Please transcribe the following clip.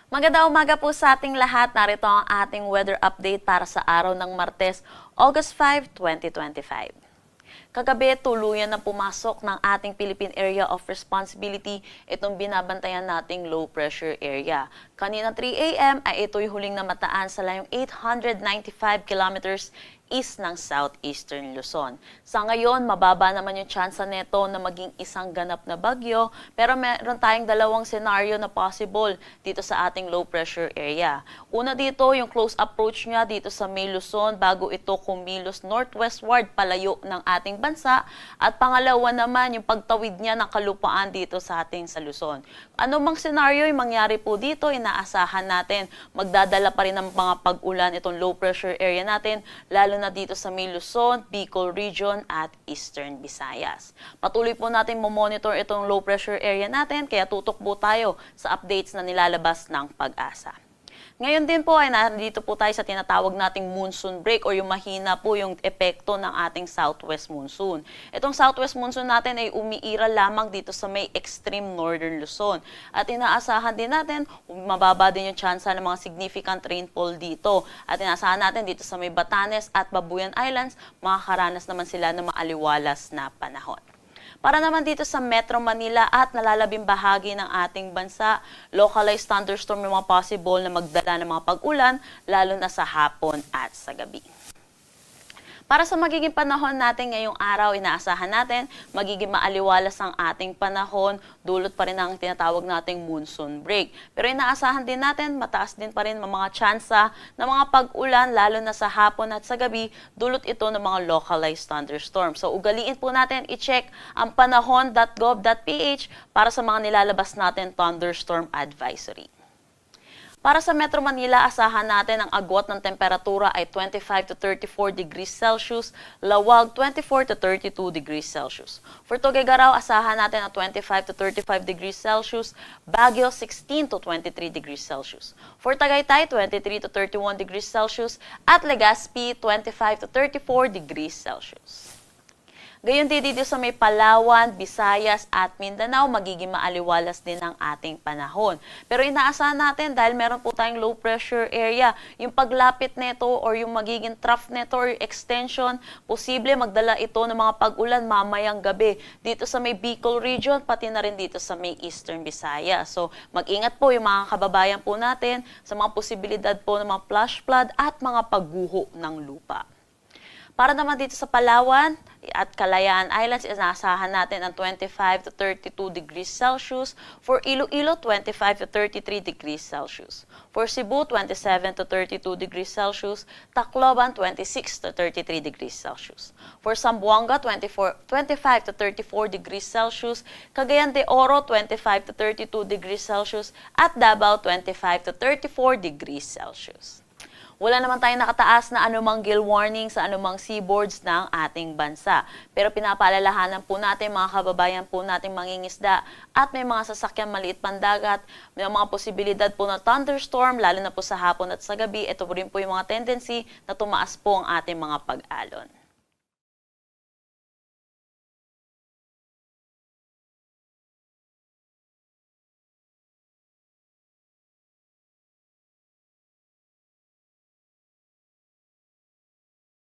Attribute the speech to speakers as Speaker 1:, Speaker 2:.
Speaker 1: Magandang umaga po sa ating lahat. Narito ang ating weather update para sa araw ng Martes, August 5, 2025. Kagabi, tuluyan na pumasok ng ating Philippine Area of Responsibility itong binabantayan nating low pressure area. Kanina 3 a.m. ay ito'y huling namataan sa layong 895 kilometers east ng southeastern Luzon. Sa ngayon, mababa naman yung tsansa nito na maging isang ganap na bagyo, pero meron tayong dalawang senaryo na possible dito sa ating low pressure area. Una dito, yung close approach niya dito sa May Luzon bago ito kumilos northwestward palayo ng ating bansa. At pangalawa naman, yung pagtawid niya ng kalupaan dito sa ating sa Luzon. Ano mang senaryo yung mangyari po dito, inaasahan natin magdadala pa rin ng mga pag-ulan itong low pressure area natin, lalo na dito sa May Luzon, Bicol Region at Eastern Visayas. Patuloy po natin monitor itong low pressure area natin, kaya tutok po tayo sa updates na nilalabas ng Pag-asa. Ngayon din po ay nandito po tayo sa tinatawag nating monsoon break o yung mahina po yung epekto ng ating southwest monsoon. Itong southwest monsoon natin ay umiiral lamang dito sa may extreme northern Luzon. At inaasahan din natin, mababa din yung tsansa ng mga significant rainfall dito. At inaasahan natin dito sa may Batanes at Babuyan Islands, makakaranas naman sila ng maaliwalas na panahon. Para naman dito sa Metro Manila at nalalabing bahagi ng ating bansa, localized thunderstorm yung mga possible na magdala ng mga pag-ulan, lalo na sa hapon at sa gabi. Para sa magiging panahon natin ngayong araw, inaasahan natin magiging maaliwalas ang ating panahon, dulot pa rin ang tinatawag nating monsoon break. Pero inaasahan din natin, mataas din pa rin ang mga tsansa ng mga pag-ulan, lalo na sa hapon at sa gabi, dulot ito ng mga localized thunderstorms. So ugaliin po natin i-check ang panahon.gov.ph para sa mga nilalabas natin thunderstorm advisory. Para sa Metro Manila, asahan natin ang agwat ng temperatura ay 25 to 34 degrees Celsius, lawag 24 to 32 degrees Celsius. For Tuguegarao, asahan natin ang 25 to 35 degrees Celsius, Baguio 16 to 23 degrees Celsius. For Tagaytay, 23 to 31 degrees Celsius at Legazpi, 25 to 34 degrees Celsius. Gayon din dito sa may Palawan, Visayas at Mindanao, magiging maaliwalas din ang ating panahon. Pero inaasahan natin dahil meron po tayong low pressure area, yung paglapit nito or yung magiging trough nito or extension, posible magdala ito ng mga pag-ulan mamayang gabi dito sa may Bicol Region, pati na rin dito sa may Eastern Visayas. So mag-ingat po yung mga kababayan po natin sa mga posibilidad po ng mga flash flood at mga pagguho ng lupa. Para naman dito sa Palawan at Kalayaan Islands, inaasahan natin ang 25 to 32 degrees Celsius. For Iloilo, 25 to 33 degrees Celsius. For Cebu, 27 to 32 degrees Celsius. Tacloban, 26 to 33 degrees Celsius. For Zamboanga, 25 to 34 degrees Celsius. Cagayan de Oro, 25 to 32 degrees Celsius. At Davao, 25 to 34 degrees Celsius. Wala naman tayong nakataas na anumang gale warning sa anumang seaboards ng ating bansa. Pero pinapaalalahanan po natin mga kababayan po nating mangingisda at may mga sasakyang maliit pandagat, may mga posibilidad po na thunderstorm, lalo na po sa hapon at sa gabi. Ito po rin po yung mga tendency na tumaas po ang ating mga pag-alon.